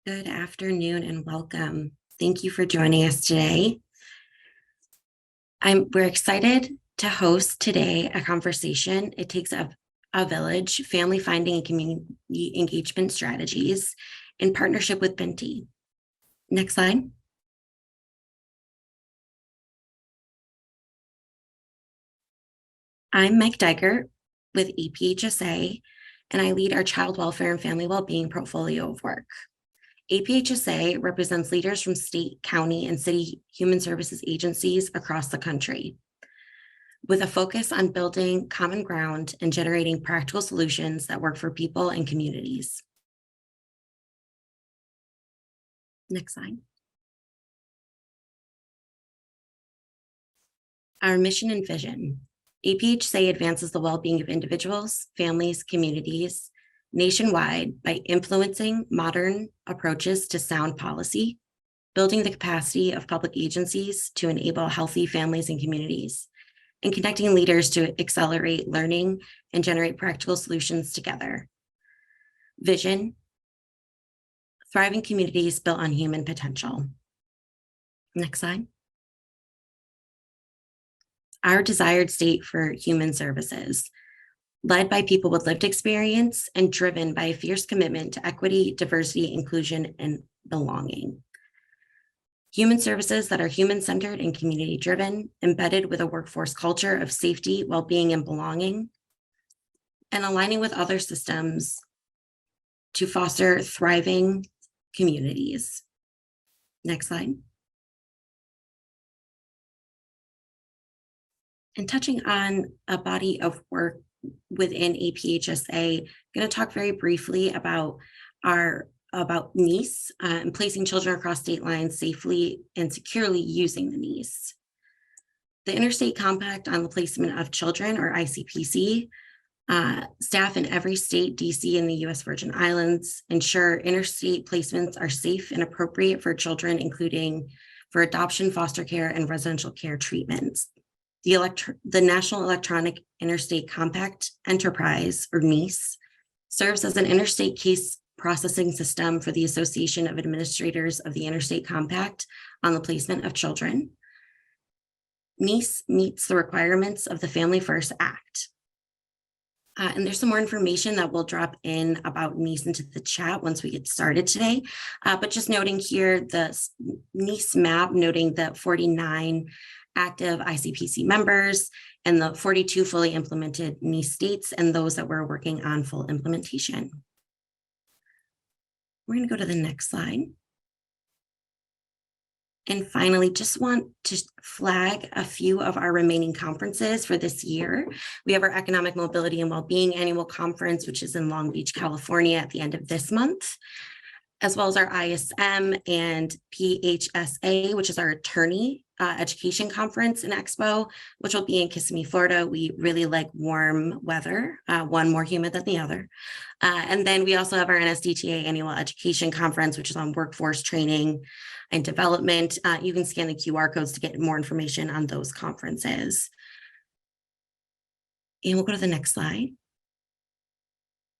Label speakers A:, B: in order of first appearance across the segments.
A: Good afternoon and welcome. Thank you for joining us today. We're excited to host today a conversation. It takes a village, family finding and community engagement strategies in partnership with Binti. Next slide. I'm Meg Diker with APHSA, and I lead our child welfare and family well-being portfolio of work. APHSA represents leaders from state, county, and city human services agencies across the country, with a focus on building common ground and generating practical solutions that work for people and communities. Next slide. Our mission and vision. APHSA advances the well-being of individuals, families, communities, nationwide by influencing modern approaches to sound policy, building the capacity of public agencies to enable healthy families and communities, and connecting leaders to accelerate learning and generate practical solutions together. Vision, thriving communities built on human potential. Next slide. Our desired state for human services, led by people with lived experience and driven by a fierce commitment to equity, diversity, inclusion, and belonging. Human services that are human-centered and community-driven, embedded with a workforce culture of safety, well-being, and belonging, and aligning with other systems to foster thriving communities. Next slide. And touching on a body of work within APHSA, I'm going to talk very briefly about NEAS and placing children across state lines safely and securely using the NEAS. The Interstate Compact on the Placement of Children, or ICPC, staff in every state, DC, and the US Virgin Islands ensure interstate placements are safe and appropriate for children, including for adoption, foster care, and residential care treatments. The National Electronic Interstate Compact Enterprise, or NEAS, serves as an interstate case processing system for the Association of Administrators of the Interstate Compact on the Placement of Children. NEAS meets the requirements of the Family First Act. And there's some more information that we'll drop in about NEAS into the chat once we get started today. But just noting here the NEAS map, noting the 49 active ICPC members and the 42 fully implemented NEAS states and those that were working on full implementation. We're going to go to the next slide. And finally, just want to flag a few of our remaining conferences for this year. We have our Economic Mobility and Wellbeing Annual Conference, which is in Long Beach, California at the end of this month, as well as our ISM and PHSA, which is our attorney education conference and expo, which will be in Kissimmee, Florida. We really like warm weather, one more humid than the other. And then we also have our NSDTA annual education conference, which is on workforce training and development. You can scan the QR codes to get more information on those conferences. And we'll go to the next slide.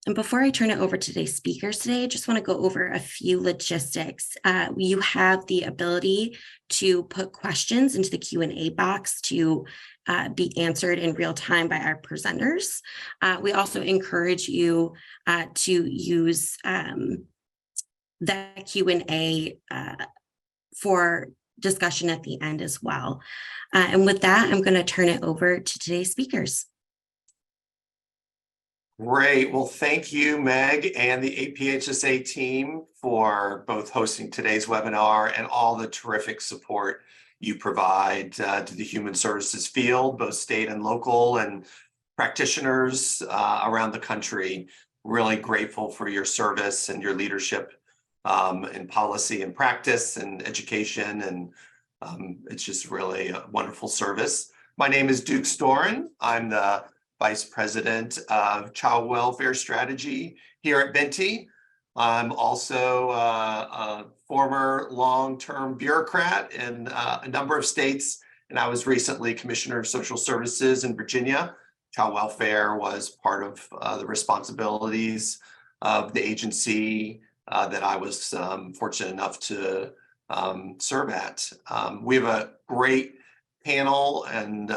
A: And before I turn it over to today's speakers today, I just want to go over a few logistics. You have the ability to put questions into the Q&A box to be answered in real time by our presenters. We also encourage you to use that Q&A for discussion at the end as well. And with that, I'm going to turn it over to today's speakers.
B: Great. Well, thank you, Meg, and the APHSA team for both hosting today's webinar and all the terrific support you provide to the human services field, both state and local, and practitioners around the country. Really grateful for your service and your leadership in policy and practice and education, and it's just really a wonderful service. My name is Duke Storen. I'm the Vice President of Child Welfare Strategy here at Binti. I'm also a former long-term bureaucrat in a number of states, and I was recently Commissioner of Social Services in Virginia. Child welfare was part of the responsibilities of the agency that I was fortunate enough to serve at. We have a great panel and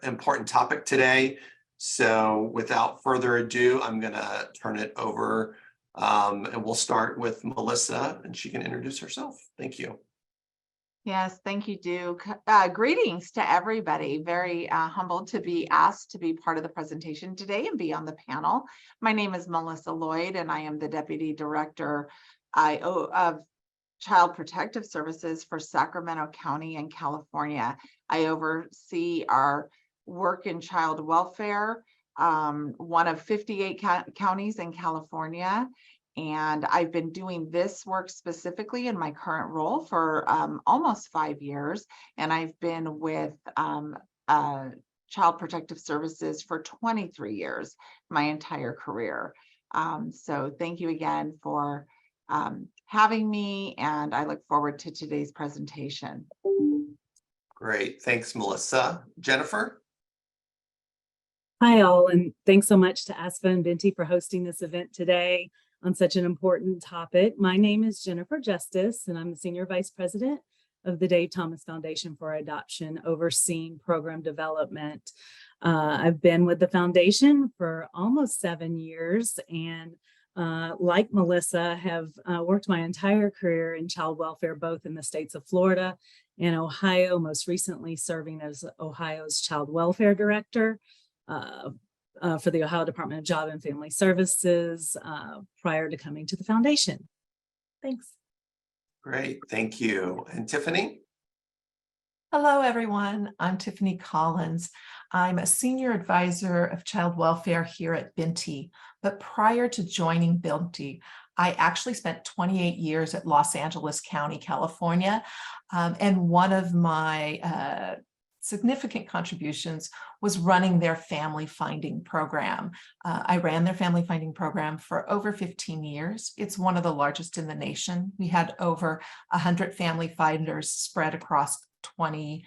B: important topic today. So without further ado, I'm going to turn it over and we'll start with Melissa and she can introduce herself. Thank you.
C: Yes, thank you, Duke. Greetings to everybody. Very humbled to be asked to be part of the presentation today and be on the panel. My name is Melissa Lloyd, and I am the Deputy Director of Child Protective Services for Sacramento County in California. I oversee our work in child welfare, one of 58 counties in California. And I've been doing this work specifically in my current role for almost 5 years. And I've been with Child Protective Services for 23 years, my entire career. So thank you again for having me, and I look forward to today's presentation.
B: Great. Thanks, Melissa. Jennifer?
D: Hi, all, and thanks so much to APHSA and Binti for hosting this event today on such an important topic. My name is Jennifer Justice, and I'm the Senior Vice President of the Dave Thomas Foundation for Adoption, overseeing program development. I've been with the foundation for almost 7 years, and like Melissa, have worked my entire career in child welfare, both in the states of Florida and Ohio, most recently serving as Ohio's Child Welfare Director for the Ohio Department of Job and Family Services prior to coming to the foundation. Thanks.
B: Great, thank you. And Tiffany?
E: Hello, everyone. I'm Tiffany Collins. I'm a senior advisor of child welfare here at Binti. But prior to joining Binti, I actually spent 28 years at Los Angeles County, California. And one of my significant contributions was running their family finding program. I ran their family finding program for over 15 years. It's one of the largest in the nation. We had over 100 family finders spread across 20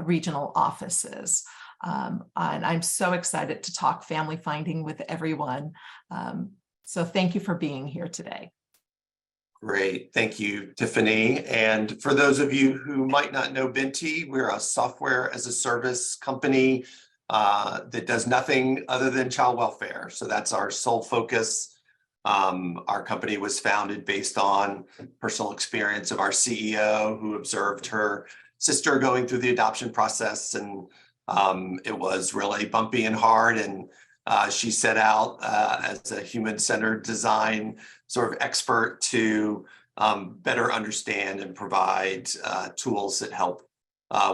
E: regional offices. And I'm so excited to talk family finding with everyone. So thank you for being here today.
B: Great, thank you, Tiffany. And for those of you who might not know Binti, we're a software as a service company that does nothing other than child welfare. So that's our sole focus. Our company was founded based on personal experience of our CEO, who observed her sister going through the adoption process, and it was really bumpy and hard. And she set out as a human-centered design sort of expert to better understand and provide tools that help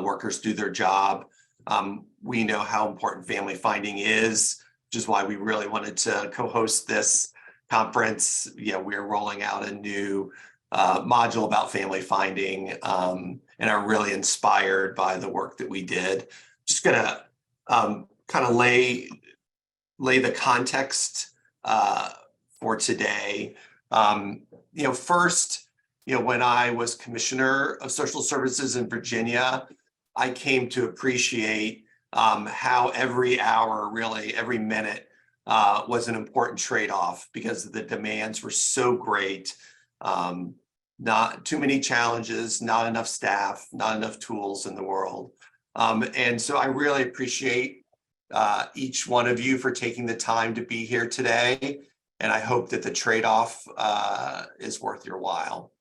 B: workers do their job. We know how important family finding is, which is why we really wanted to co-host this conference. We're rolling out a new module about family finding and are really inspired by the work that we did. Just gonna kind of lay the context for today. First, when I was Commissioner of Social Services in Virginia, I came to appreciate how every hour, really every minute, was an important trade-off because the demands were so great. Not too many challenges, not enough staff, not enough tools in the world. And so I really appreciate each one of you for taking the time to be here today. And I hope that the trade-off is worth your while.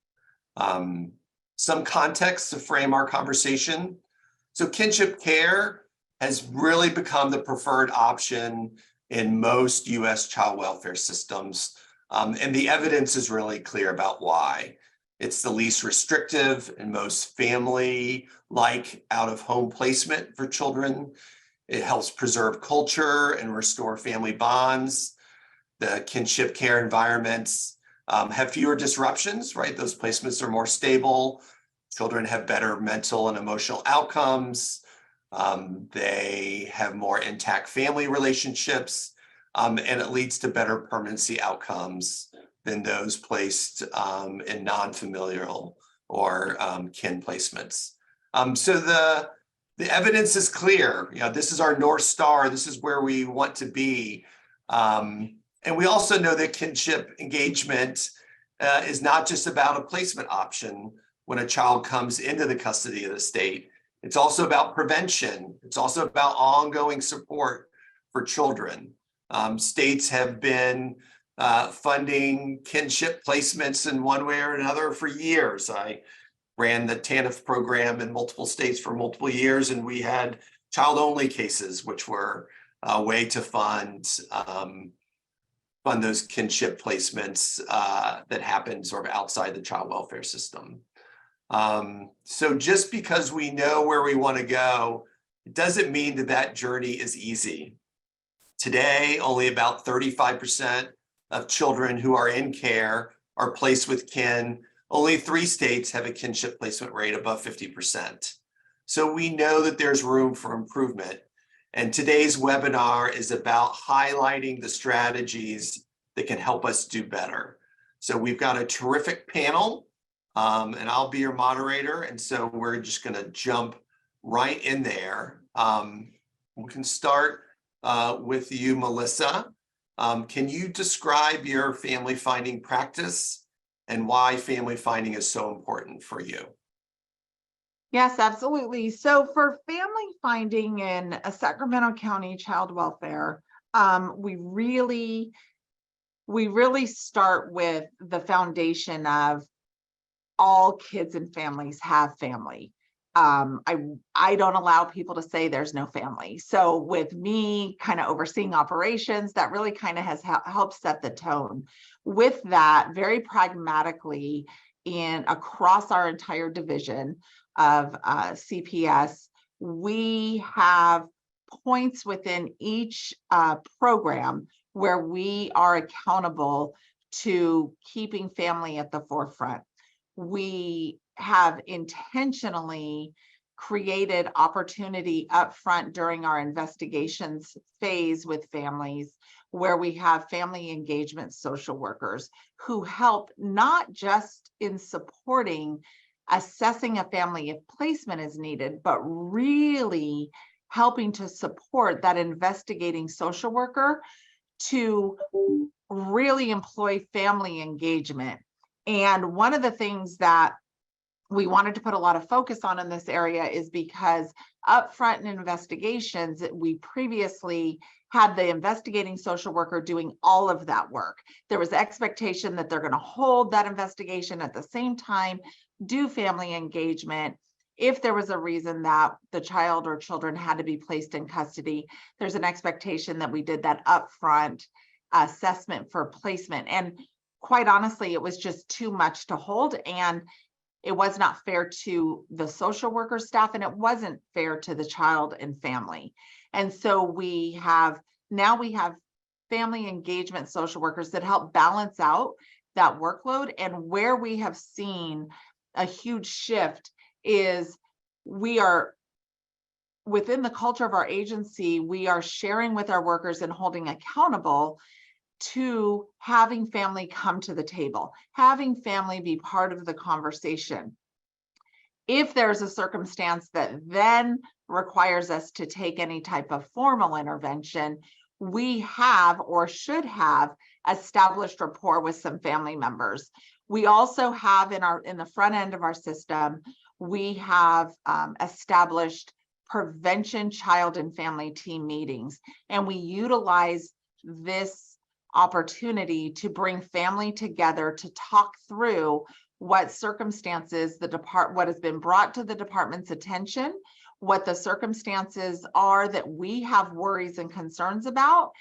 B: Some context to frame our conversation. So kinship care has really become the preferred option in most US child welfare systems. And the evidence is really clear about why. It's the least restrictive and most family-like out-of-home placement for children. It helps preserve culture and restore family bonds. The kinship care environments have fewer disruptions, right? Those placements are more stable. Children have better mental and emotional outcomes. They have more intact family relationships, and it leads to better permanency outcomes than those placed in non-familial or kin placements. So the evidence is clear. This is our North Star. This is where we want to be. And we also know that kinship engagement is not just about a placement option when a child comes into the custody of the state. It's also about prevention. It's also about ongoing support for children. States have been funding kinship placements in one way or another for years. I ran the TANF program in multiple states for multiple years, and we had child-only cases, which were a way to fund those kinship placements that happen sort of outside the child welfare system. So just because we know where we want to go, it doesn't mean that that journey is easy. Today, only about 35% of children who are in care are placed with kin. Only 3 states have a kinship placement rate above 50%. So we know that there's room for improvement. And today's webinar is about highlighting the strategies that can help us do better. So we've got a terrific panel, and I'll be your moderator. And so we're just going to jump right in there. We can start with you, Melissa. Can you describe your family finding practice and why family finding is so important for you?
C: Yes, absolutely. So for family finding in Sacramento County child welfare, we really start with the foundation of all kids and families have family. I don't allow people to say there's no family. So with me kind of overseeing operations, that really kind of has helped set the tone. With that, very pragmatically, across our entire division of CPS, we have points within each program where we are accountable to keeping family at the forefront. We have intentionally created opportunity up front during our investigations phase with families, where we have family engagement social workers who help not just in supporting assessing a family if placement is needed, but really helping to support that investigating social worker to really employ family engagement. And one of the things that we wanted to put a lot of focus on in this area is because upfront in investigations, we previously had the investigating social worker doing all of that work. There was expectation that they're going to hold that investigation at the same time, do family engagement. If there was a reason that the child or children had to be placed in custody, there's an expectation that we did that upfront assessment for placement. And quite honestly, it was just too much to hold, and it was not fair to the social worker staff, and it wasn't fair to the child and family. And so we have family engagement social workers that help balance out that workload. And where we have seen a huge shift is we are, within the culture of our agency, we are sharing with our workers and holding accountable to having family come to the table, having family be part of the conversation. If there's a circumstance that then requires us to take any type of formal intervention, we have or should have established rapport with some family members. We also have in the front end of our system, we have established prevention child and family team meetings, and we utilize this opportunity to bring family together to talk through what circumstances what has been brought to the department's attention, what the circumstances are that we have worries and concerns about.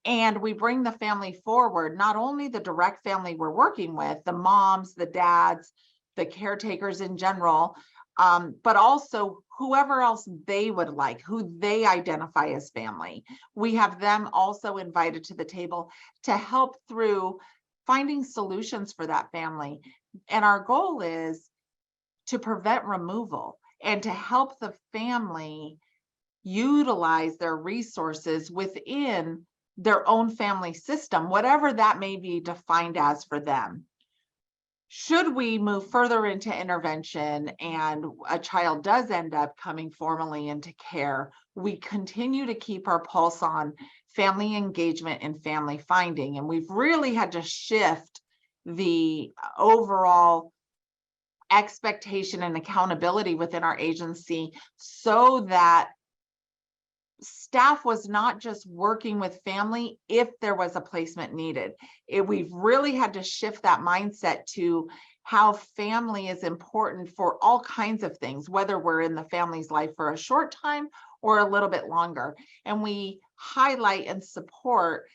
C: And we bring the family forward, not only the direct family we're working with, the moms, the dads, the caretakers in general, but also whoever else they would like, who they identify as family. We have them also invited to the table to help through finding solutions for that family. And our goal is to prevent removal and to help the family utilize their resources within their own family system, whatever that may be defined as for them. Should we move further into intervention and a child does end up coming formally into care, we continue to keep our pulse on family engagement and family finding. And we've really had to shift the overall expectation and accountability within our agency, so that staff was not just working with family if there was a placement needed. We've really had to shift that mindset to how family is important for all kinds of things, whether we're in the family's life for a short time or a little bit longer. And we highlight and support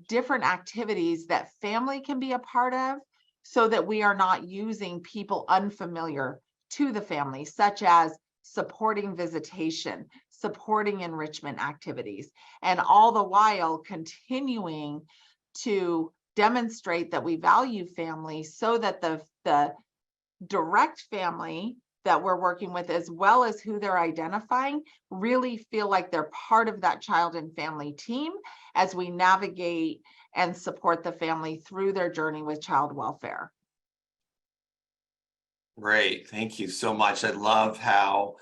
C: different activities that family can be a part of, so that we are not using people unfamiliar to the family, such as supporting visitation, supporting enrichment activities, and all the while continuing to demonstrate that we value family, so that the direct family that we're working with, as well as who they're identifying, really feel like they're part of that child and family team as we navigate and support the family through their journey with child welfare.
B: Great, thank you so much. I love how,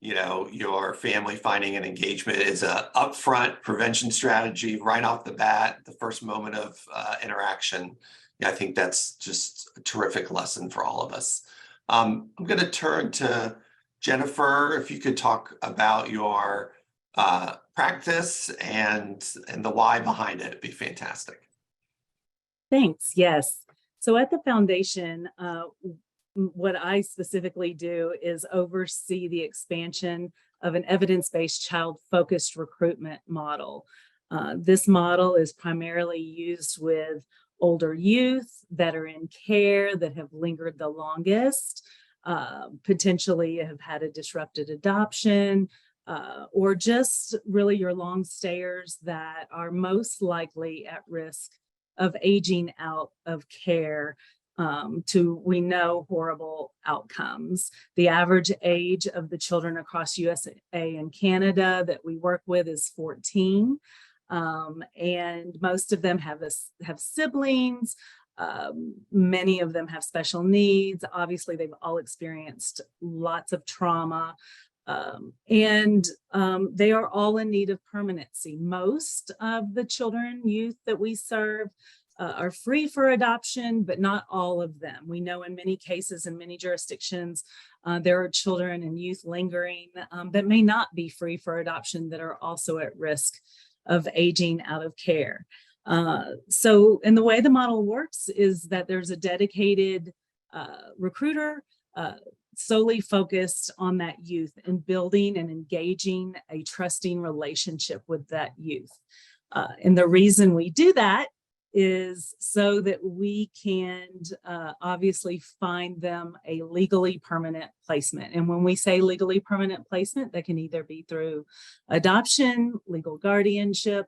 B: you know, your family finding and engagement is a upfront prevention strategy right off the bat, the first moment of interaction. Yeah, I think that's just a terrific lesson for all of us. I'm going to turn to Jennifer. If you could talk about your practice and the why behind it, it'd be fantastic.
D: Thanks. Yes. So at the foundation, what I specifically do is oversee the expansion of an evidence-based child-focused recruitment model. This model is primarily used with older youth that are in care, that have lingered the longest, potentially have had a disrupted adoption, or just really your long stayers that are most likely at risk of aging out of care to, we know, horrible outcomes. The average age of the children across USA and Canada that we work with is 14. And most of them have siblings. Many of them have special needs. Obviously, they've all experienced lots of trauma. And they are all in need of permanency. Most of the children, youth that we serve are free for adoption, but not all of them. We know in many cases, in many jurisdictions, there are children and youth lingering that may not be free for adoption, that are also at risk of aging out of care. So, and the way the model works is that there's a dedicated recruiter solely focused on that youth and building and engaging a trusting relationship with that youth. And the reason we do that is so that we can obviously find them a legally permanent placement. And when we say legally permanent placement, that can either be through adoption, legal guardianship,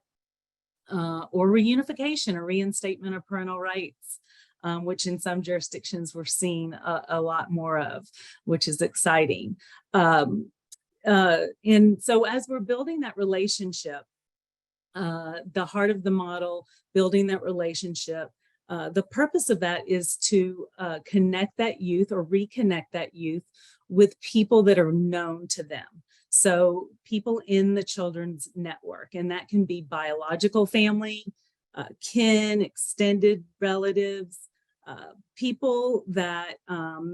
D: or reunification or reinstatement of parental rights, which in some jurisdictions we're seeing a lot more of, which is exciting. And so as we're building that relationship, the heart of the model, building that relationship, the purpose of that is to connect that youth or reconnect that youth with people that are known to them. So people in the children's network, and that can be biological family, kin, extended relatives, people that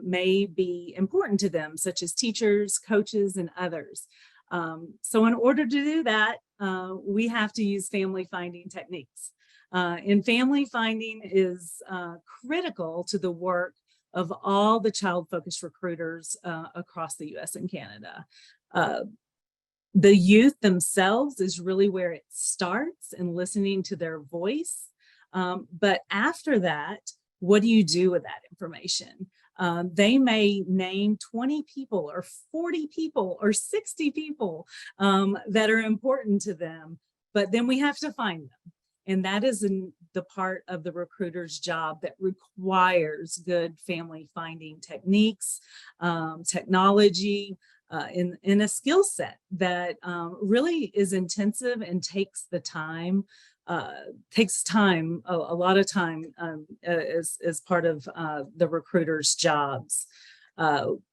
D: may be important to them, such as teachers, coaches, and others. So in order to do that, we have to use family finding techniques. And family finding is critical to the work of all the child-focused recruiters across the US and Canada. The youth themselves is really where it starts, and listening to their voice. But after that, what do you do with that information? They may name 20 people or 40 people or 60 people that are important to them, but then we have to find them. And that is in the part of the recruiter's job that requires good family finding techniques, technology, in a skill set that really is intensive and takes the time, a lot of time as part of the recruiter's jobs.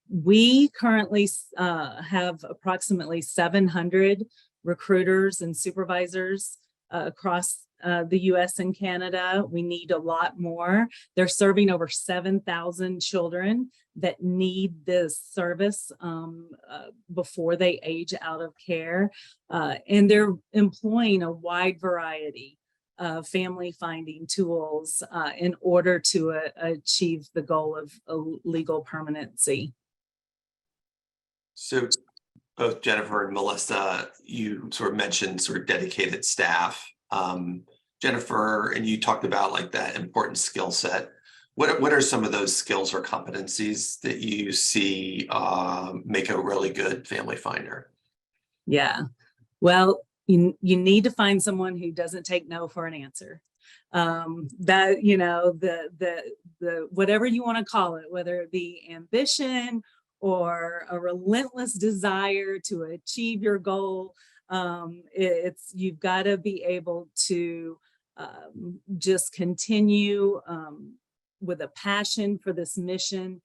D: We currently have approximately 700 recruiters and supervisors across the US and Canada. We need a lot more. They're serving over 7,000 children that need this service before they age out of care. And they're employing a wide variety of family finding tools in order to achieve the goal of legal permanency.
B: So both Jennifer and Melissa, you sort of mentioned sort of dedicated staff. Jennifer, and you talked about like that important skill set. What are some of those skills or competencies that you see make a really good family finder?
D: Yeah, well, you need to find someone who doesn't take no for an answer. That, you know, the whatever you want to call it, whether it be ambition or a relentless desire to achieve your goal, you've got to be able to just continue with a passion for this mission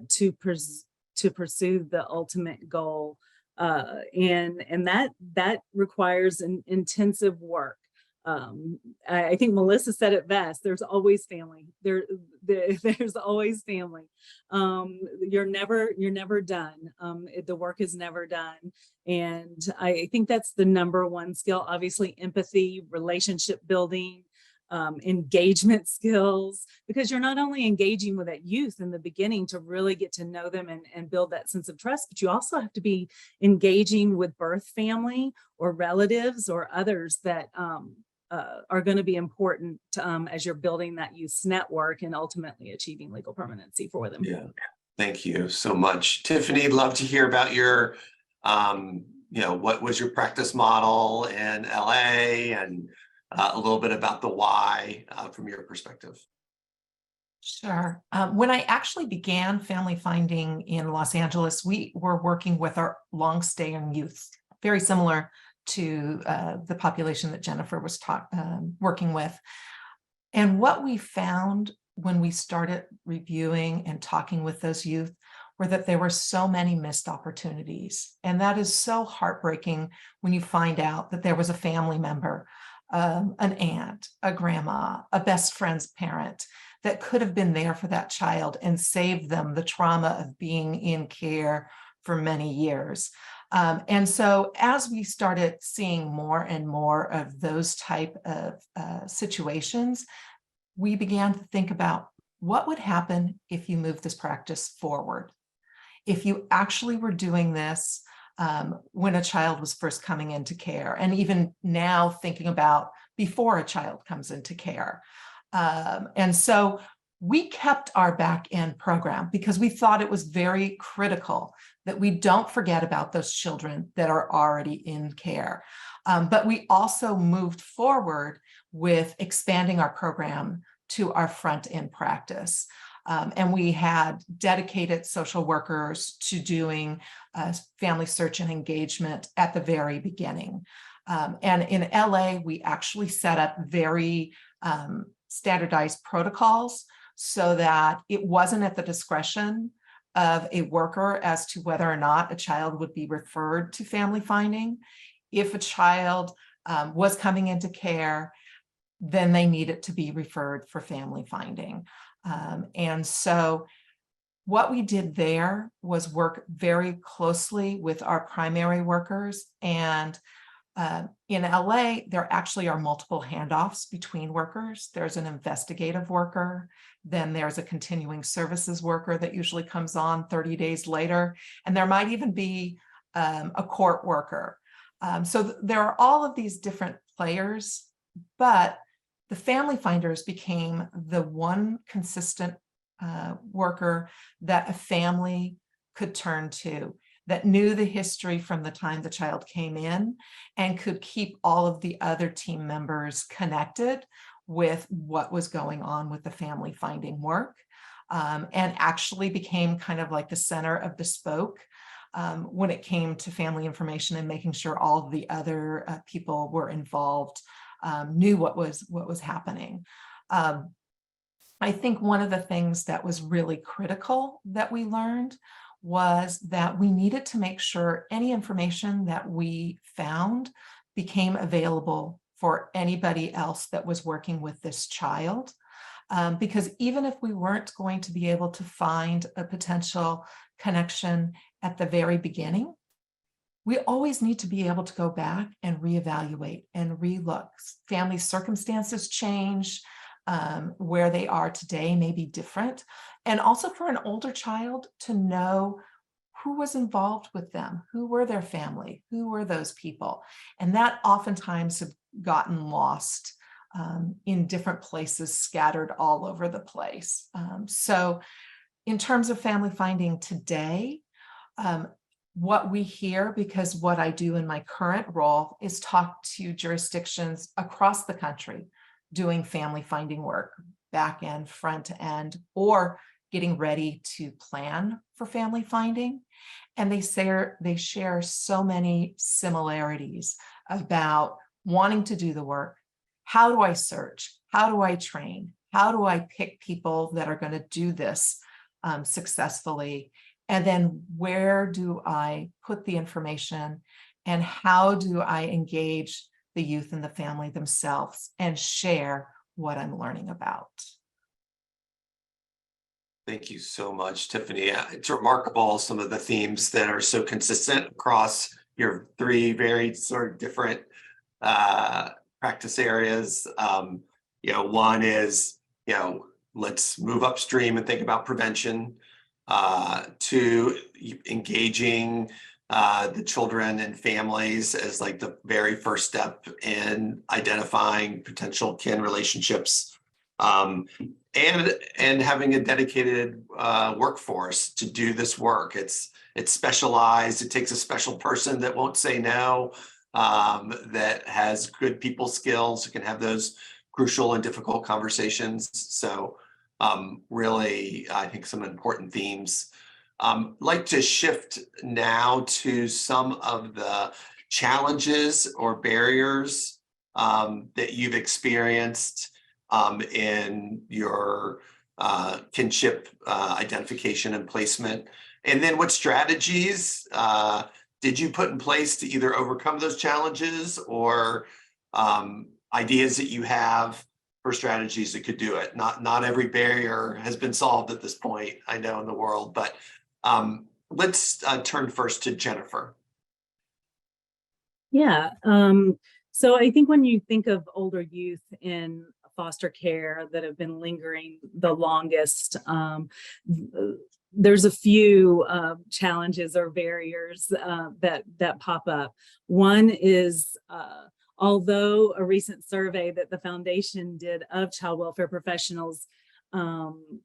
D: to pursue the ultimate goal. And that requires an intensive work. I think Melissa said it best. There's always family. There's always family. You're never done. The work is never done. And I think that's the number one skill. Obviously, empathy, relationship building, engagement skills, because you're not only engaging with that youth in the beginning to really get to know them and build that sense of trust, but you also have to be engaging with birth family or relatives or others that are going to be important as you're building that youth's network and ultimately achieving legal permanency for them.
B: Yeah, thank you so much. Tiffany, love to hear about your, what was your practice model in LA, and a little bit about the why from your perspective.
E: Sure. When I actually began family finding in Los Angeles, we were working with our long-staying youth, very similar to the population that Jennifer was working with. And what we found when we started reviewing and talking with those youth were that there were so many missed opportunities. And that is so heartbreaking when you find out that there was a family member, an aunt, a grandma, a best friend's parent that could have been there for that child and saved them the trauma of being in care for many years. And so as we started seeing more and more of those type of situations, we began to think about what would happen if you move this practice forward. If you actually were doing this when a child was first coming into care, and even now thinking about before a child comes into care. And so we kept our back end program because we thought it was very critical that we don't forget about those children that are already in care. But we also moved forward with expanding our program to our front end practice. And we had dedicated social workers to doing family search and engagement at the very beginning. And in LA, we actually set up very standardized protocols so that it wasn't at the discretion of a worker as to whether or not a child would be referred to family finding. If a child was coming into care, then they needed to be referred for family finding. And so what we did there was work very closely with our primary workers. And in LA, there actually are multiple handoffs between workers. There's an investigative worker, then there's a continuing services worker that usually comes on 30 days later, and there might even be a court worker. So there are all of these different players, but the family finders became the one consistent worker that a family could turn to, that knew the history from the time the child came in and could keep all of the other team members connected with what was going on with the family finding work, and actually became kind of like the center of the spoke when it came to family information and making sure all of the other people were involved, knew what was happening. I think one of the things that was really critical that we learned was that we needed to make sure any information that we found became available for anybody else that was working with this child. Because even if we weren't going to be able to find a potential connection at the very beginning, we always need to be able to go back and reevaluate and relook. Family circumstances change, where they are today may be different. And also for an older child to know who was involved with them, who were their family, who were those people. And that oftentimes have gotten lost in different places, scattered all over the place. So in terms of family finding today, what we hear, because what I do in my current role is talk to jurisdictions across the country doing family finding work, back end, front end, or getting ready to plan for family finding. And they share so many similarities about wanting to do the work. How do I search? How do I train? How do I pick people that are going to do this successfully? And then where do I put the information, and how do I engage the youth and the family themselves and share what I'm learning about?
B: Thank you so much, Tiffany. It's remarkable some of the themes that are so consistent across your three very sort of different practice areas. One is, let's move upstream and think about prevention. Two, engaging the children and families as like the very first step in identifying potential kin relationships. And having a dedicated workforce to do this work. It's specialized. It takes a special person that won't say no, that has good people skills, who can have those crucial and difficult conversations. So really, I think some important themes. Like to shift now to some of the challenges or barriers that you've experienced in your kinship identification and placement. And then what strategies did you put in place to either overcome those challenges, or ideas that you have for strategies that could do it? Not every barrier has been solved at this point, I know, in the world, but let's turn first to Jennifer.
D: Yeah. So I think when you think of older youth in foster care that have been lingering the longest, there's a few challenges or barriers that pop up. One is, although a recent survey that the foundation did of child welfare professionals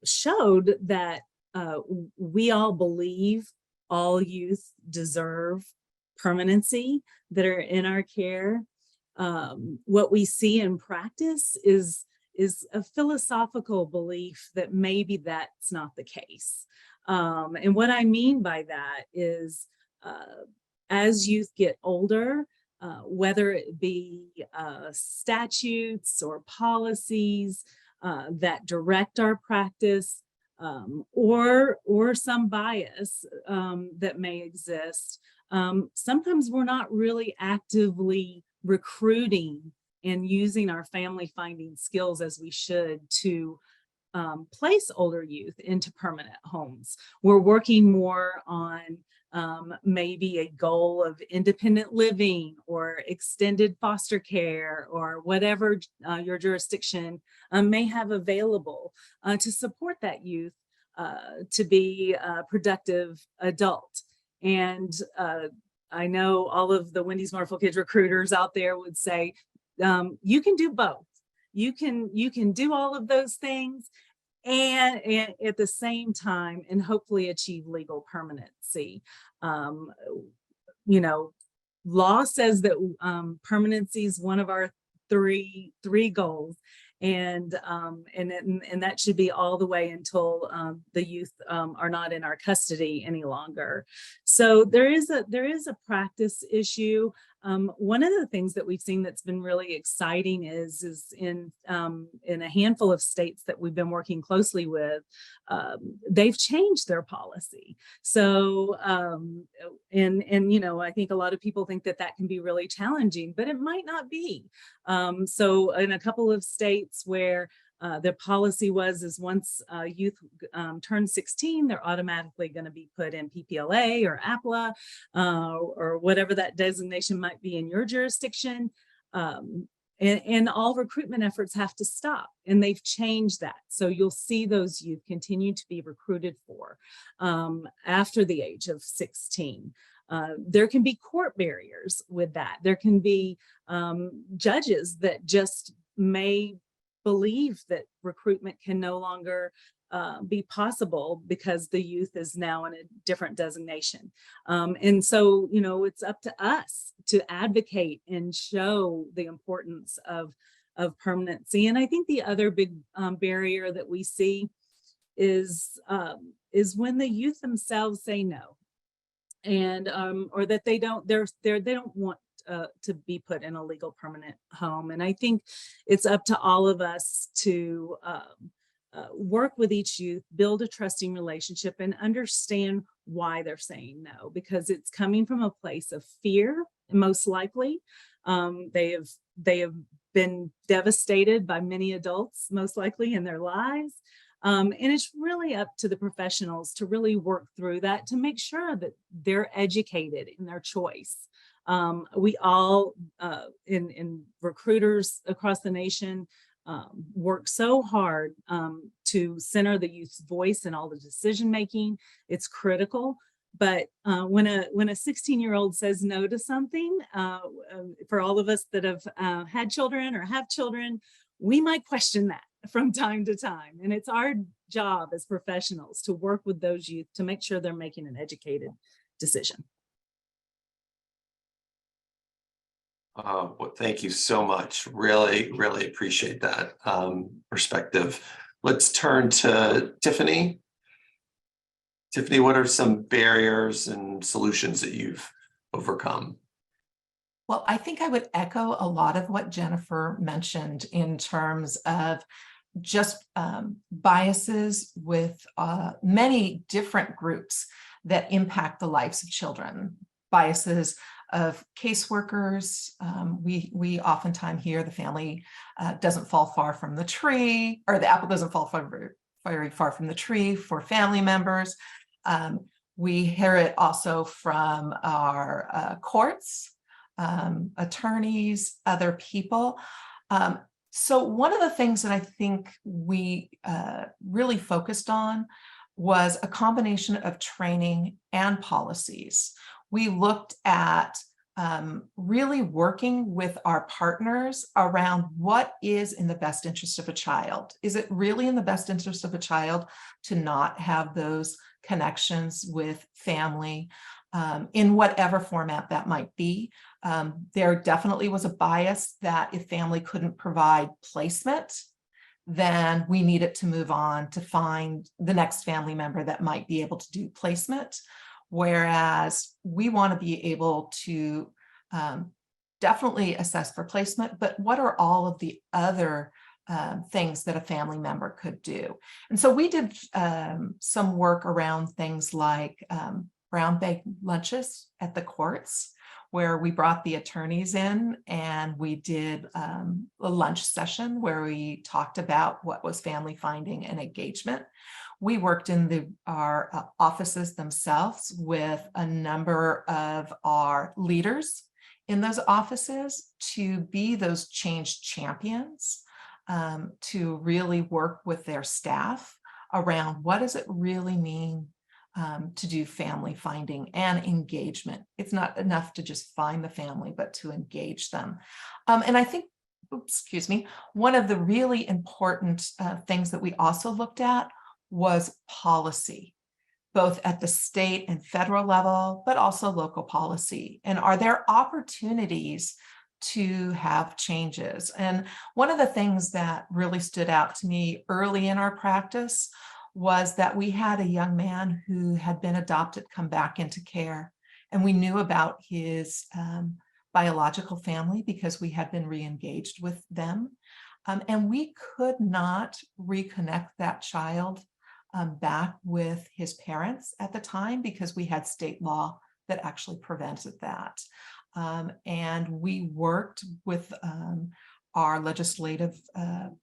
D: showed that we all believe all youth deserve permanency that are in our care, what we see in practice is a philosophical belief that maybe that's not the case. And what I mean by that is, as youth get older, whether it be statutes or policies that direct our practice, or some bias that may exist, sometimes we're not really actively recruiting and using our family finding skills as we should to place older youth into permanent homes. We're working more on maybe a goal of independent living or extended foster care, or whatever your jurisdiction may have available to support that youth to be a productive adult. And I know all of the Wendy's Wonderful Kids recruiters out there would say, you can do both. You can do all of those things and at the same time, and hopefully achieve legal permanency. Law says that permanency is one of our three goals, and that should be all the way until the youth are not in our custody any longer. So there is a practice issue. One of the things that we've seen that's been really exciting is in a handful of states that we've been working closely with, they've changed their policy. So, and you know, I think a lot of people think that that can be really challenging, but it might not be. So in a couple of states where the policy is once youth turn 16, they're automatically going to be put in PPLA or APLA or whatever that designation might be in your jurisdiction. And all recruitment efforts have to stop, and they've changed that. So you'll see those youth continue to be recruited for after the age of 16. There can be court barriers with that. There can be judges that just may believe that recruitment can no longer be possible because the youth is now in a different designation. And so, you know, it's up to us to advocate and show the importance of permanency. And I think the other big barrier that we see is when the youth themselves say no, and or that they don't want to be put in a legal permanent home. And I think it's up to all of us to work with each youth, build a trusting relationship, and understand why they're saying no, because it's coming from a place of fear, most likely. They have been devastated by many adults, most likely in their lives. And it's really up to the professionals to really work through that, to make sure that they're educated in their choice. We all, in recruiters across the nation, work so hard to center the youth's voice in all the decision making. It's critical. But when a 16-year-old says no to something, for all of us that have had children or have children, we might question that from time to time. And it's our job as professionals to work with those youth to make sure they're making an educated decision.
B: Well, thank you so much. Really, really appreciate that perspective. Let's turn to Tiffany. Tiffany, what are some barriers and solutions that you've overcome?
E: Well, I think I would echo a lot of what Jennifer mentioned in terms of just biases with many different groups that impact the lives of children. Biases of caseworkers. We oftentimes hear the family doesn't fall far from the tree, or the apple doesn't fall very far from the tree for family members. We hear it also from our courts, attorneys, other people. So one of the things that I think we really focused on was a combination of training and policies. We looked at really working with our partners around what is in the best interest of a child. Is it really in the best interest of a child to not have those connections with family in whatever format that might be? There definitely was a bias that if family couldn't provide placement, then we needed to move on to find the next family member that might be able to do placement. Whereas we want to be able to definitely assess for placement, but what are all of the other things that a family member could do? And so we did some work around things like brown bag lunches at the courts, where we brought the attorneys in and we did a lunch session where we talked about what was family finding and engagement. We worked in our offices themselves with a number of our leaders in those offices to be those change champions, to really work with their staff around what does it really mean to do family finding and engagement. It's not enough to just find the family, but to engage them. And I think, one of the really important things that we also looked at was policy, both at the state and federal level, but also local policy. And are there opportunities to have changes? And one of the things that really stood out to me early in our practice was that we had a young man who had been adopted come back into care, and we knew about his biological family because we had been re-engaged with them. And we could not reconnect that child back with his parents at the time because we had state law that actually prevented that. And we worked with our legislative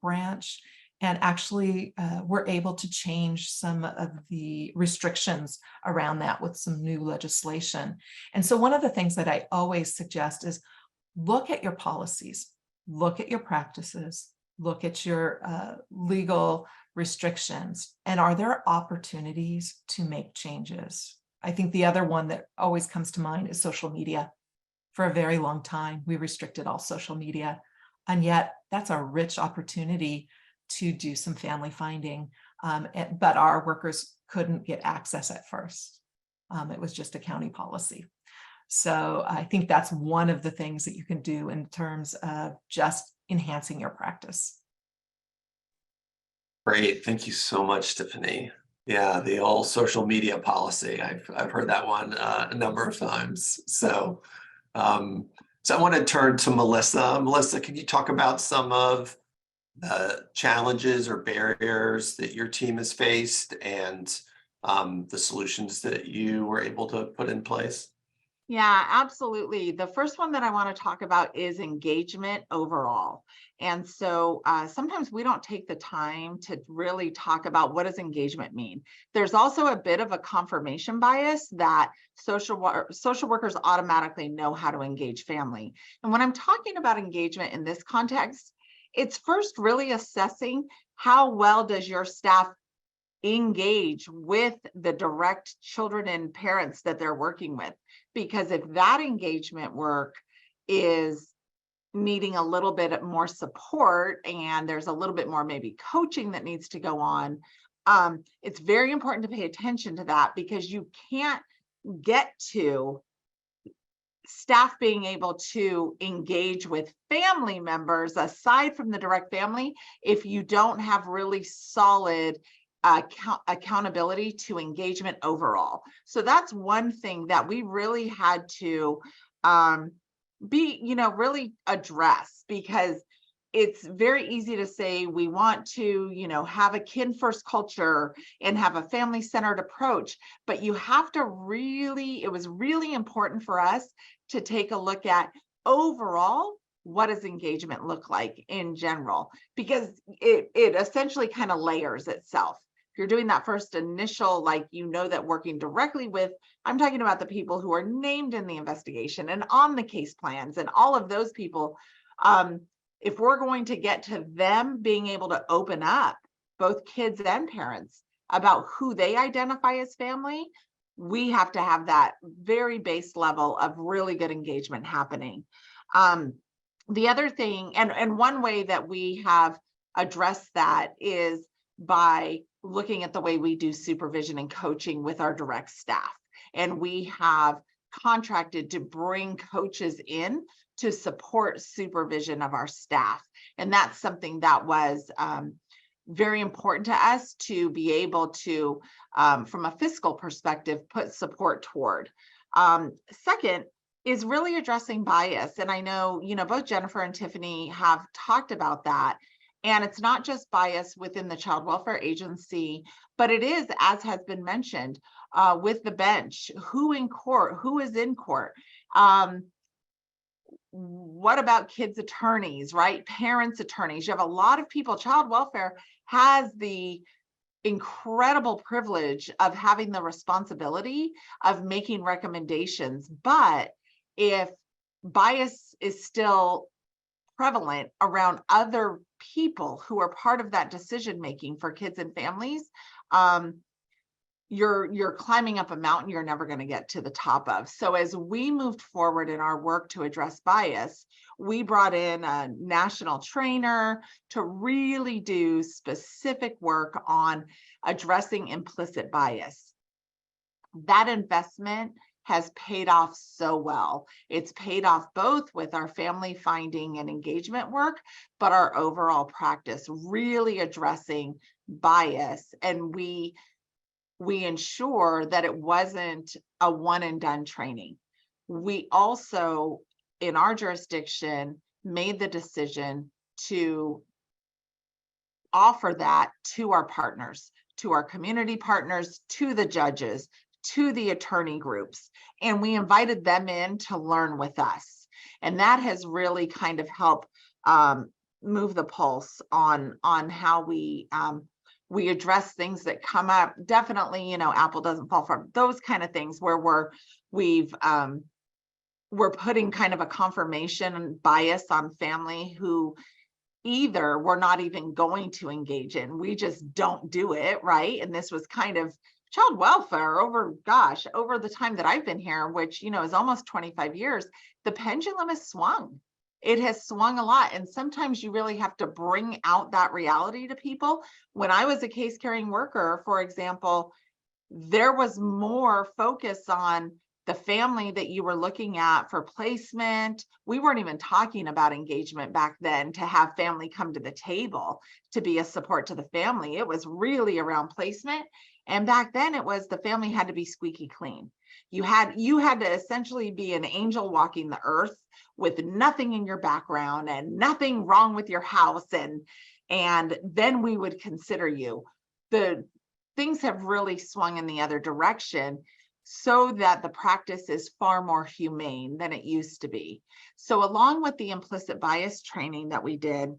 E: branch and actually were able to change some of the restrictions around that with some new legislation. And so one of the things that I always suggest is look at your policies, look at your practices, look at your legal restrictions, and are there opportunities to make changes? I think the other one that always comes to mind is social media. For a very long time, we restricted all social media, and yet that's a rich opportunity to do some family finding, but our workers couldn't get access at first. It was just a county policy. So I think that's one of the things that you can do in terms of just enhancing your practice.
B: Great, thank you so much, Tiffany. Yeah, the old social media policy. I've heard that one a number of times. So I want to turn to Melissa. Melissa, can you talk about some of the challenges or barriers that your team has faced and the solutions that you were able to put in place?
C: Yeah, absolutely. The first one that I want to talk about is engagement overall. And so sometimes we don't take the time to really talk about what does engagement mean. There's also a bit of a confirmation bias that social workers automatically know how to engage family. And when I'm talking about engagement in this context, it's first really assessing how well does your staff engage with the direct children and parents that they're working with. Because if that engagement work is needing a little bit more support and there's a little bit more maybe coaching that needs to go on, it's very important to pay attention to that, because you can't get to staff being able to engage with family members aside from the direct family if you don't have really solid accountability to engagement overall. So that's one thing that we really had to really address, because it's very easy to say we want to, have a kid first culture and have a family centered approach, but you have to it was really important for us to take a look at overall, what does engagement look like in general? Because it essentially kind of layers itself. If you're doing that first initial, that working directly with, I'm talking about the people who are named in the investigation and on the case plans and all of those people. If we're going to get to them being able to open up, both kids and parents, about who they identify as family, we have to have that very base level of really good engagement happening. The other thing, and one way that we have addressed that is by looking at the way we do supervision and coaching with our direct staff. And we have contracted to bring coaches in to support supervision of our staff. And that's something that was very important to us to be able to, from a fiscal perspective, put support toward. Second is really addressing bias. And I know, both Jennifer and Tiffany have talked about that. And it's not just bias within the child welfare agency, but it is, as has been mentioned, with the bench, who in court, who is in court. What about kids' attorneys, right? Parents' attorneys. You have a lot of people. Child welfare has the incredible privilege of having the responsibility of making recommendations. But if bias is still prevalent around other people who are part of that decision making for kids and families, you're climbing up a mountain you're never going to get to the top of. So as we moved forward in our work to address bias, we brought in a national trainer to really do specific work on addressing implicit bias. That investment has paid off so well. It's paid off both with our family finding and engagement work, but our overall practice really addressing bias. And we ensure that it wasn't a one and done training. We also in our jurisdiction made the decision to offer that to our partners, to our community partners, to the judges, to the attorney groups. And we invited them in to learn with us. And that has really kind of helped move the pulse on how we address things that come up. Definitely, apple doesn't fall far, those kind of things where we're putting kind of a confirmation bias on family who either we're not even going to engage in, we just don't do it, right? And this was kind of child welfare over the time that I've been here, which, is almost 25 years, the pendulum has swung. It has swung a lot. And sometimes you really have to bring out that reality to people. When I was a case carrying worker, for example, there was more focus on the family that you were looking at for placement. We weren't even talking about engagement back then to have family come to the table to be a support to the family. It was really around placement. And back then it was the family had to be squeaky clean. You had to essentially be an angel walking the earth with nothing in your background and nothing wrong with your house. And then we would consider you. The things have really swung in the other direction, so that the practice is far more humane than it used to be. So along with the implicit bias training that we did,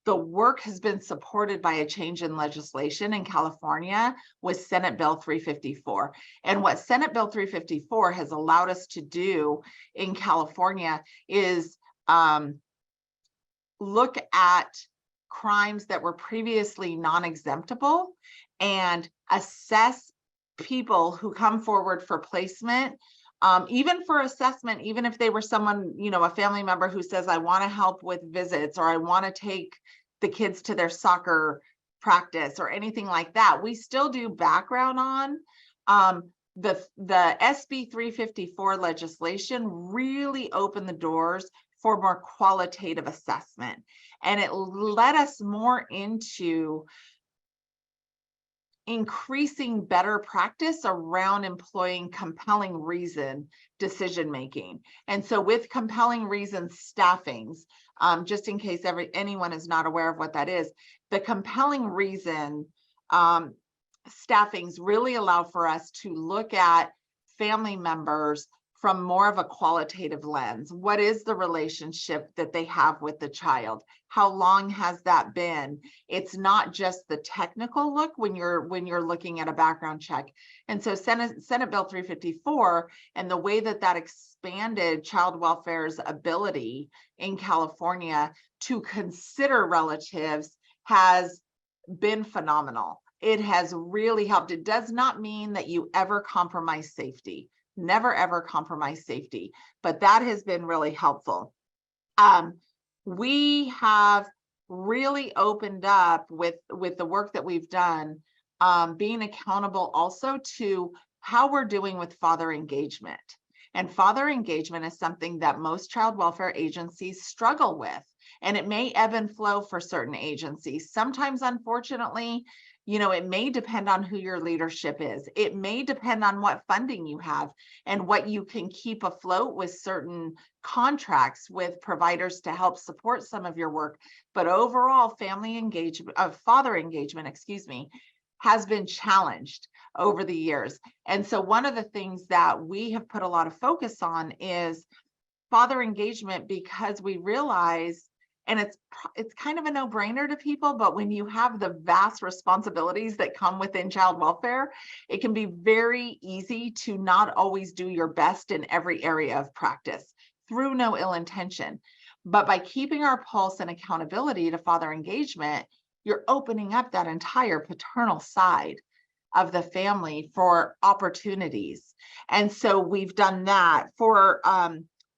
C: the work has been supported by a change in legislation in California with Senate Bill 354. And what Senate Bill 354 has allowed us to do in California is look at crimes that were previously non-exemptable and assess people who come forward for placement, even for assessment, even if they were someone, a family member who says, I want to help with visits, or I want to take the kids to their soccer practice or anything like that. We still do background on. The SB 354 legislation really opened the doors for more qualitative assessment. And it led us more into increasing better practice around employing compelling reason decision-making. And so with compelling reason staffings, just in case anyone is not aware of what that is, the compelling reason staffings really allow for us to look at family members from more of a qualitative lens. What is the relationship that they have with the child? How long has that been? It's not just the technical look when you're looking at a background check. And so Senate Bill 354 and the way that expanded child welfare's ability in California to consider relatives has been phenomenal. It has really helped. It does not mean that you ever compromise safety. Never, ever compromise safety, but that has been really helpful. We have really opened up with the work that we've done, being accountable also to how we're doing with father engagement. And father engagement is something that most child welfare agencies struggle with, and it may ebb and flow for certain agencies. Sometimes, unfortunately, it may depend on who your leadership is. It may depend on what funding you have and what you can keep afloat with certain contracts with providers to help support some of your work. But overall, father engagement, has been challenged over the years. And so one of the things that we have put a lot of focus on is father engagement, because we realize, and it's kind of a no-brainer to people, but when you have the vast responsibilities that come within child welfare, it can be very easy to not always do your best in every area of practice through no ill intention. But by keeping our pulse and accountability to father engagement, you're opening up that entire paternal side of the family for opportunities. And so we've done that for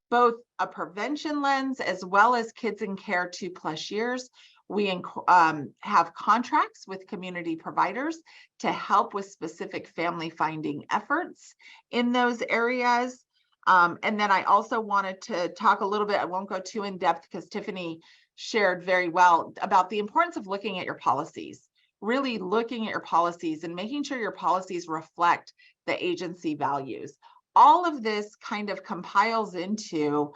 C: both a prevention lens as well as kids in care 2+ years. We have contracts with community providers to help with specific family finding efforts in those areas. And then I also wanted to talk a little bit, I won't go too in depth because Tiffany shared very well about the importance of looking at your policies, really looking at your policies and making sure your policies reflect the agency values. all of this kind of compiles into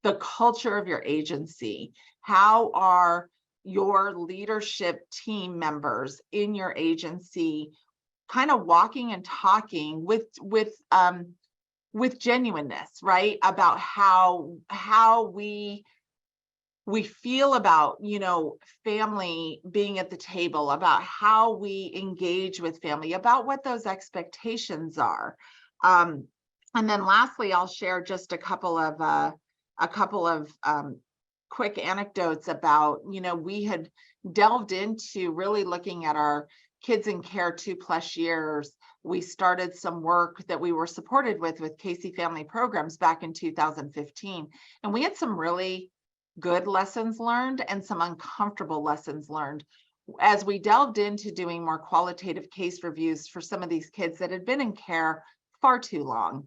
C: the culture of your agency. How are your leadership team members in your agency kind of walking and talking with genuineness, right? About how we feel about, family being at the table, about how we engage with family, about what those expectations are. And then lastly, I'll share just a couple of quick anecdotes about, we had delved into really looking at our kids in care 2+ years. We started some work that we were supported with Casey Family Programs back in 2015. And we had some really good lessons learned and some uncomfortable lessons learned as we delved into doing more qualitative case reviews for some of these kids that had been in care far too long.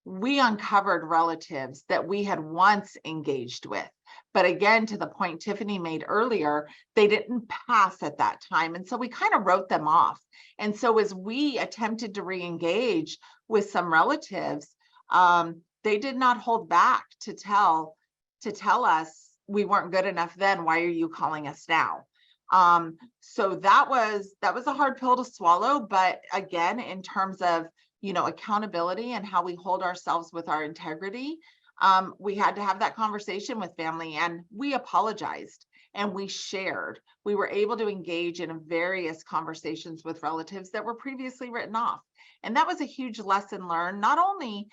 C: We uncovered relatives that we had once engaged with. But again, to the point Tiffany made earlier, they didn't pass at that time. And so we kind of wrote them off. And so as we attempted to re-engage with some relatives, they did not hold back to tell us we weren't good enough then. Why are you calling us now? So that was a hard pill to swallow. But again, in terms of accountability and how we hold ourselves with our integrity, we had to have that conversation with family, and we apologized and we shared. We were able to engage in various conversations with relatives that were previously written off. And that was a huge lesson learned, not only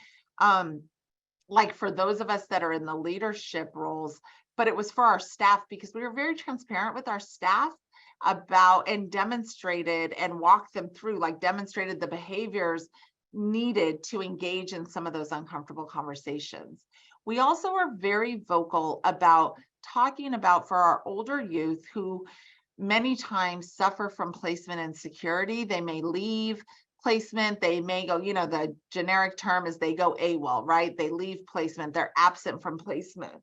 C: like for those of us that are in the leadership roles, but it was for our staff, because we were very transparent with our staff about and demonstrated and walked them through, demonstrated the behaviors needed to engage in some of those uncomfortable conversations. We also are very vocal about talking about, for our older youth who many times suffer from placement insecurity, they may leave placement, they may go, the generic term is they go AWOL, right? They leave placement, they're absent from placement.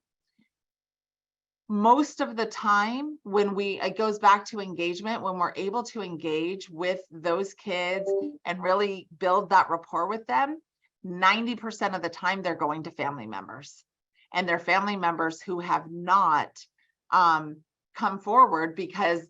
C: Most of the time it goes back to engagement, when we're able to engage with those kids and really build that rapport with them, 90% of the time they're going to family members, and they're family members who have not come forward, because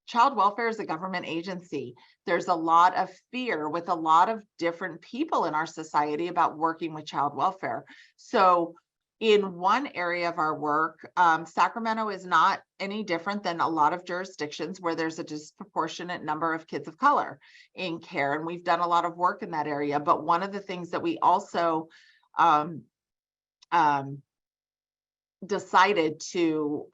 C: child welfare is a government agency. There's a lot of fear with a lot of different people in our society about working with child welfare. So in one area of our work, Sacramento is not any different than a lot of jurisdictions where there's a disproportionate number of kids of color in care. And we've done a lot of work in that area. But one of the things that we also decided to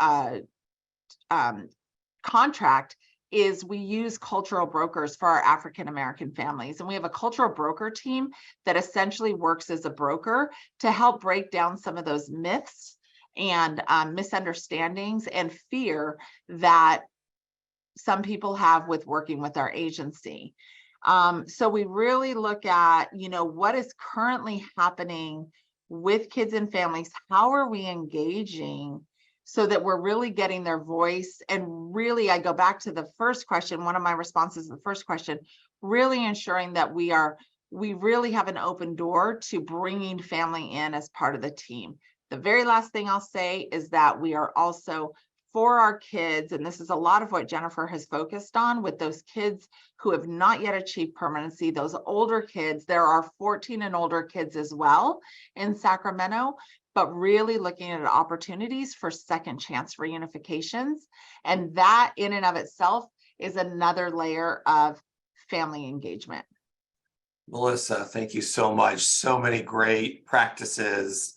C: contract is we use cultural brokers for our African-American families. And we have a cultural broker team that essentially works as a broker to help break down some of those myths and misunderstandings and fear that some people have with working with our agency. So we really look at, what is currently happening with kids and families. How are we engaging so that we're really getting their voice? And really, I go back to the first question, one of my responses to the first question, really ensuring that we really have an open door to bringing family in as part of the team. The very last thing I'll say is that we are also, for our kids, and this is a lot of what Jennifer has focused on with those kids who have not yet achieved permanency, those older kids, there are 14 and older kids as well in Sacramento, but really looking at opportunities for second chance reunifications. And that in and of itself is another layer of family engagement.
B: Melissa, thank you so much. So many great practices,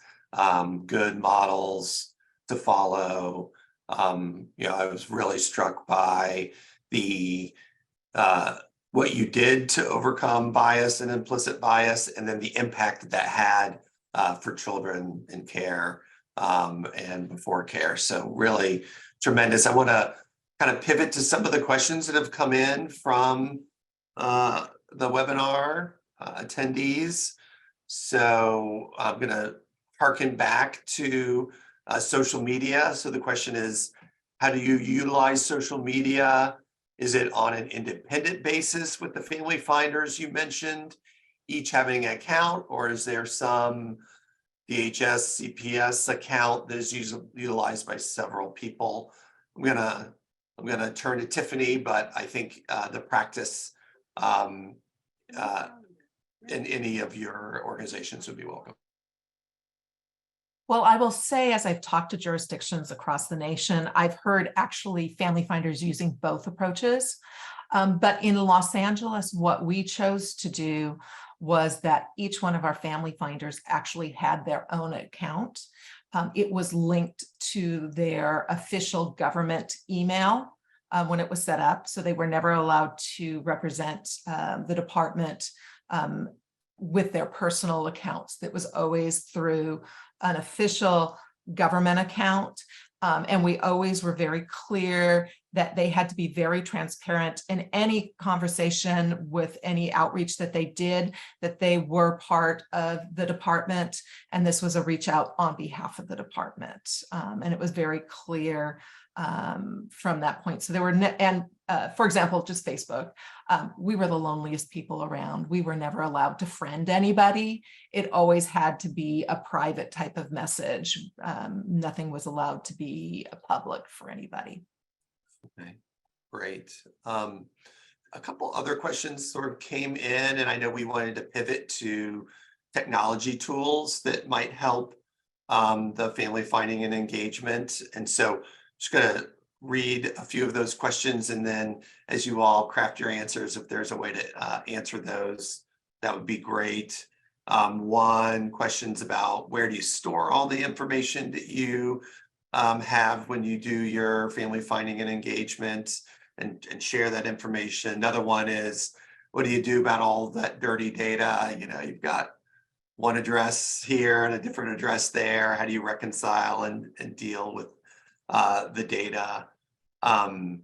B: good models to follow. I was really struck by what you did to overcome bias and implicit bias, and then the impact that had for children in care and before care. So really tremendous. I want to kind of pivot to some of the questions that have come in from the webinar attendees. So I'm going to harken back to social media. So the question is, how do you utilize social media? Is it on an independent basis with the family finders you mentioned? each having an account, or is there some DHS CPS account that is utilized by several people? I'm gonna turn to Tiffany, but I think the practice in any of your organizations would be welcome.
E: Well, I will say, as I've talked to jurisdictions across the nation, I've heard actually family finders using both approaches. But in Los Angeles, what we chose to do was that each one of our family finders actually had their own account. It was linked to their official government email when it was set up. So they were never allowed to represent the department with their personal accounts. That was always through an official government account. And we always were very clear that they had to be very transparent in any conversation with any outreach that they did, that they were part of the department. And this was a reach out on behalf of the department. And it was very clear from that point. So there were, for example, just Facebook, we were the loneliest people around. We were never allowed to friend anybody. It always had to be a private type of message. Nothing was allowed to be public for anybody.
B: Okay, great. A couple other questions sort of came in, and I know we wanted to pivot to technology tools that might help the family finding and engagement. And so just gonna read a few of those questions, and then as you all craft your answers, if there's a way to answer those, that would be great. One question's about where do you store all the information that you have when you do your family finding and engagement and share that information. Another one is, what do you do about all that dirty data? You know, you've got one address here and a different address there. How do you reconcile and deal with the data? And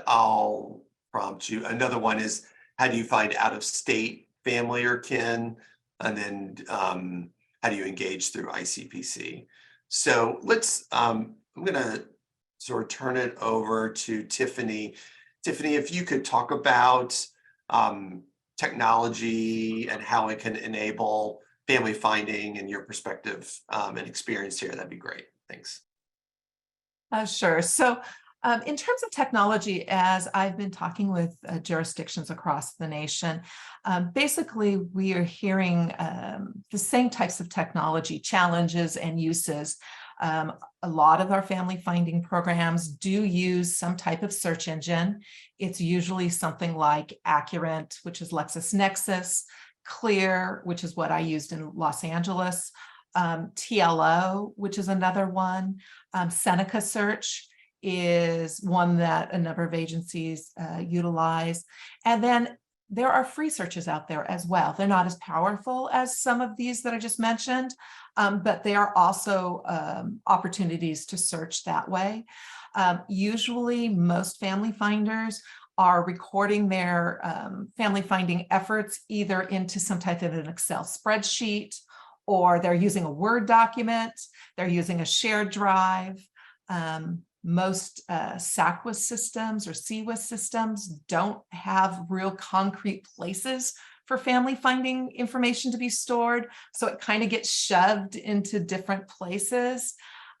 B: I'll prompt you. Another one is, how do you find out of state family or kin? And then how do you engage through ICPC? So let's, I'm gonna sort of turn it over to Tiffany. Tiffany, if you could talk about technology and how it can enable family finding and your perspective and experience here, that'd be great. Thanks.
E: Sure. So in terms of technology, as I've been talking with jurisdictions across the nation, basically we are hearing the same types of technology challenges and uses. A lot of our family finding programs do use some type of search engine. It's usually something like Accurate, which is LexisNexis, Clear, which is what I used in Los Angeles, TLO, which is another one, Seneca Search is one that a number of agencies utilize. And then there are free searches out there as well. They're not as powerful as some of these that I just mentioned, but they are also opportunities to search that way. Usually most family finders are recording their family finding efforts either into some type of an Excel spreadsheet, or they're using a Word document, they're using a shared drive. Most SACWIS systems or CWIS systems don't have real concrete places for family finding information to be stored, so it kind of gets shoved into different places.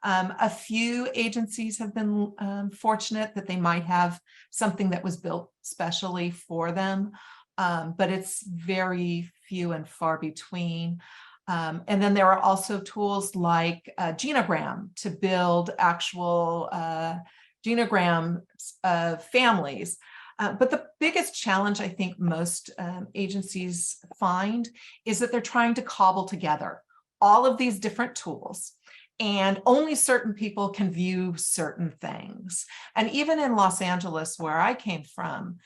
E: A few agencies have been fortunate that they might have something that was built specially for them, but it's very few and far between. And then there are also tools like Genogram to build actual genograms of families. But the biggest challenge I think most agencies find is that they're trying to cobble together all of these different tools, and only certain people can view certain things. And even in Los Angeles, where I came from,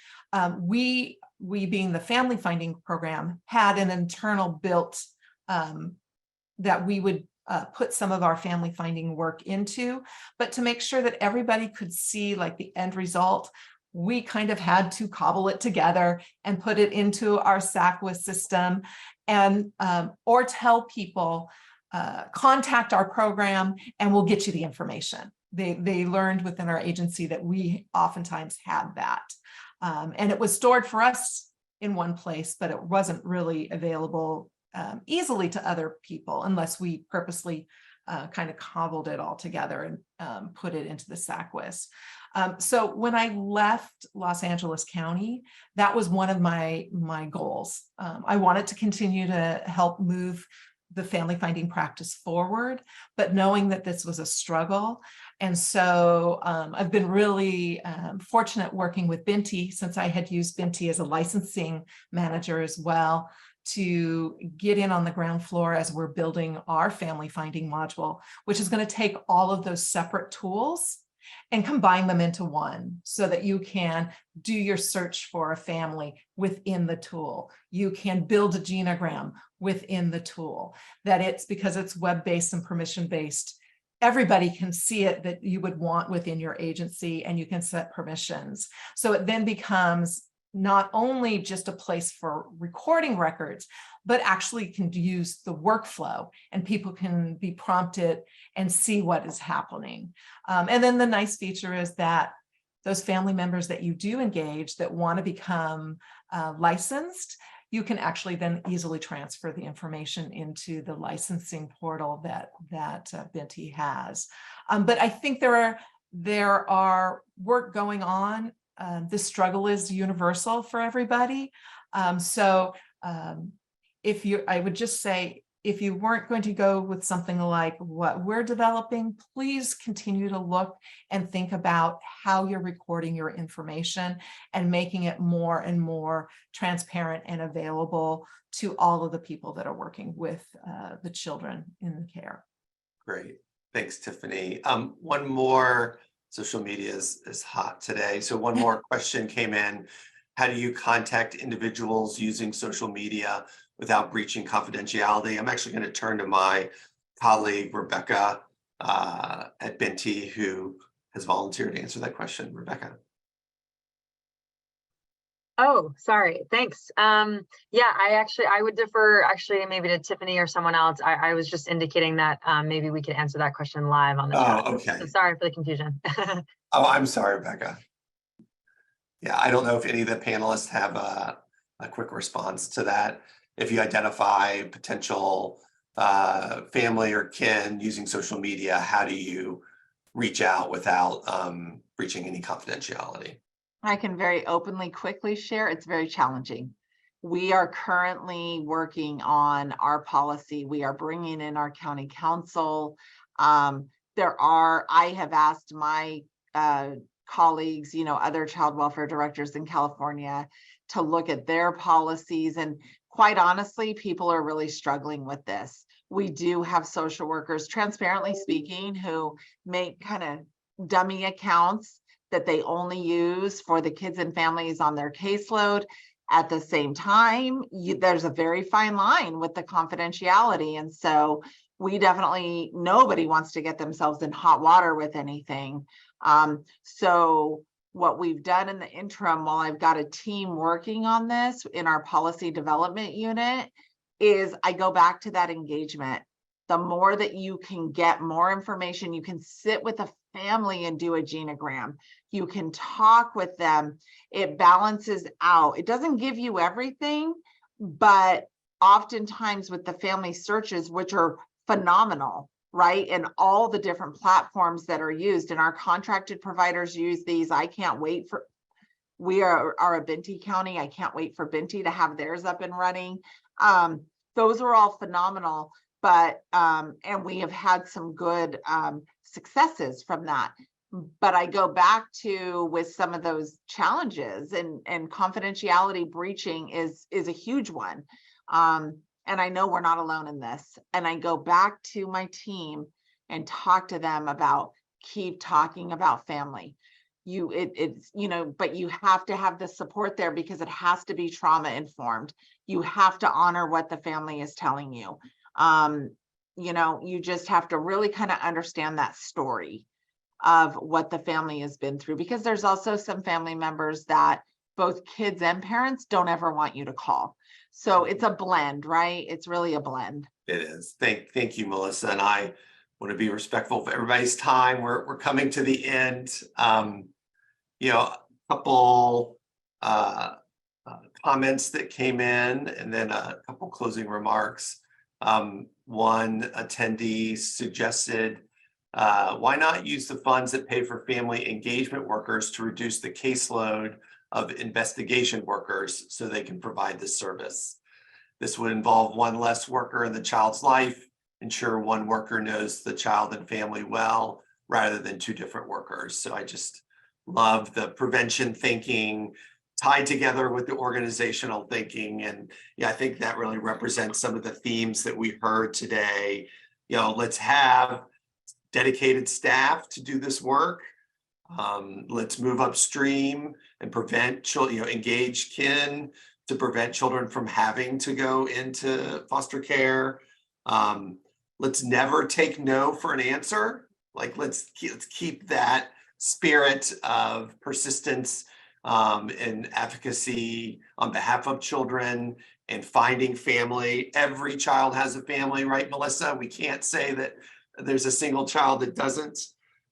E: we being the family finding program had an internal built that we would put some of our family finding work into, but to make sure that everybody could see like the end result, we kind of had to cobble it together and put it into our SACWIS system, and or tell people, contact our program and we'll get you the information. They learned within our agency that we oftentimes had that. And it was stored for us in one place, but it wasn't really available easily to other people unless we purposely kind of cobbled it all together and put it into the SACWIS. So when I left Los Angeles County, that was one of my goals. I wanted to continue to help move the family finding practice forward, but knowing that this was a struggle. And so I've been really fortunate working with Binti, since I had used Binti as a licensing manager as well, to get in on the ground floor as we're building our family finding module, which is going to take all of those separate tools and combine them into one so that you can do your search for a family within the tool. You can build a genogram within the tool, that it's because it's web-based and permission-based. Everybody can see it that you would want within your agency, and you can set permissions. So it then becomes not only just a place for recording records, but actually can use the workflow, and people can be prompted and see what is happening. And then the nice feature is that those family members that you do engage that want to become licensed, you can actually then easily transfer the information into the licensing portal that Binti has. But I think there are work going on. This struggle is universal for everybody. I would just say, if you weren't going to go with something like what we're developing, please continue to look and think about how you're recording your information and making it more and more transparent and available to all of the people that are working with the children in the care.
B: Great. Thanks, Tiffany. One more. Social media is hot today. So one more question came in. How do you contact individuals using social media without breaching confidentiality? I'm actually going to turn to my colleague, Rebecca, at Binti, who has volunteered to answer that question. Rebecca.
F: Oh, sorry. Thanks. Yeah, I would defer maybe to Tiffany or someone else. I was just indicating that maybe we could answer that question live on the chat.
B: Oh, okay.
F: So sorry for the confusion.
B: Oh, I'm sorry, Rebecca. Yeah, I don't know if any of the panelists have a quick response to that. If you identify potential family or kin using social media, how do you reach out without breaching any confidentiality?
C: I can very openly, quickly share. It's very challenging. We are currently working on our policy. We are bringing in our county council. I have asked my colleagues, other child welfare directors in California to look at their policies. And quite honestly, people are really struggling with this. We do have social workers, transparently speaking, who make kind of dummy accounts that they only use for the kids and families on their caseload. At the same time, there's a very fine line with the confidentiality. And so nobody wants to get themselves in hot water with anything. So what we've done in the interim, while I've got a team working on this in our policy development unit, is I go back to that engagement. The more that you can get more information, you can sit with a family and do a genogram. You can talk with them. It balances out. It doesn't give you everything, but oftentimes with the family searches, which are phenomenal, right? And all the different platforms that are used, and our contracted providers use these. We are a Binti County. I can't wait for Binti to have theirs up and running. Those are all phenomenal. But and we have had some good successes from that. But I go back to with some of those challenges, and confidentiality breaching is a huge one. And I know we're not alone in this. And I go back to my team and talk to them about, keep talking about family. But you have to have the support there, because it has to be trauma informed. You have to honor what the family is telling you. You just have to really kind of understand that story of what the family has been through, because there's also some family members that both kids and parents don't ever want you to call. So it's a blend, right? It's really a blend.
B: It is. Thank you, Melissa. And I want to be respectful of everybody's time. We're coming to the end. A couple comments that came in, and then a couple closing remarks. One attendee suggested, why not use the funds that pay for family engagement workers to reduce the caseload of investigation workers so they can provide this service? This would involve one less worker in the child's life, ensure one worker knows the child and family well, rather than two different workers. So I just love the prevention thinking tied together with the organizational thinking. And yeah, I think that really represents some of the themes that we heard today. You know, let's have dedicated staff to do this work. Let's move upstream and prevent children, engage kin to prevent children from having to go into foster care. Let's never take no for an answer. Like let's keep that spirit of persistence and advocacy on behalf of children and finding family. Every child has a family, right, Melissa? We can't say that there's a single child that doesn't.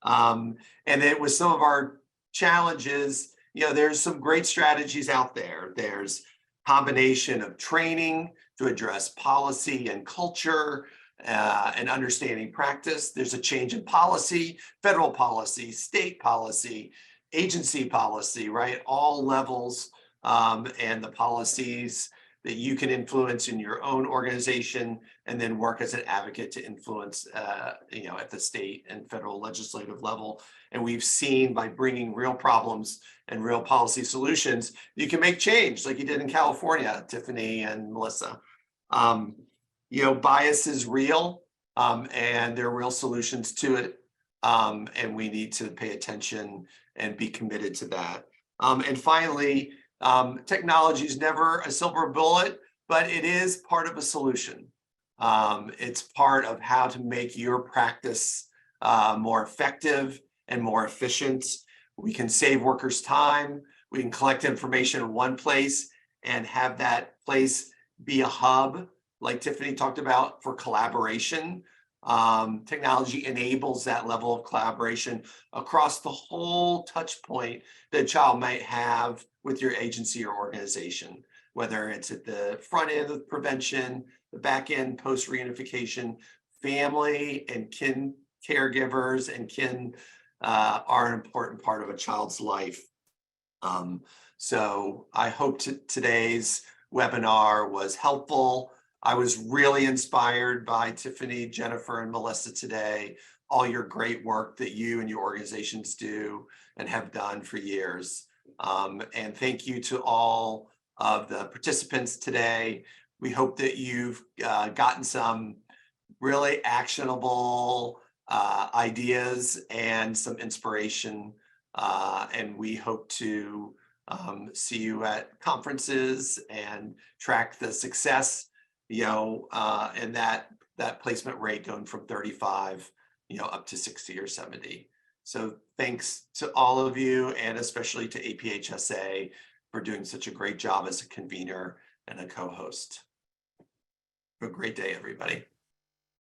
B: And then with some of our challenges, there's some great strategies out there. There's combination of training to address policy and culture and understanding practice. There's a change in policy, federal policy, state policy, agency policy, right? All levels and the policies that you can influence in your own organization and then work as an advocate to influence, at the state and federal legislative level. And we've seen by bringing real problems and real policy solutions, you can make change like you did in California, Tiffany and Melissa. Bias is real and there are real solutions to it. And we need to pay attention and be committed to that. And finally, technology is never a silver bullet, but it is part of a solution. It's part of how to make your practice more effective and more efficient. We can save workers time. We can collect information in one place and have that place be a hub, like Tiffany talked about, for collaboration. Technology enables that level of collaboration across the whole touch point that a child might have with your agency or organization, whether it's at the front end of prevention, the back end post reunification. Family and kin caregivers and kin are an important part of a child's life. So I hope today's webinar was helpful. I was really inspired by Tiffany, Jennifer, and Melissa today, all your great work that you and your organizations do and have done for years. And thank you to all of the participants today. We hope that you've gotten some really actionable ideas and some inspiration. And we hope to see you at conferences and track the success, and that placement rate going from 35, up to 60 or 70. So thanks to all of you, and especially to APHSA for doing such a great job as a convener and a co-host. Have a great day, everybody.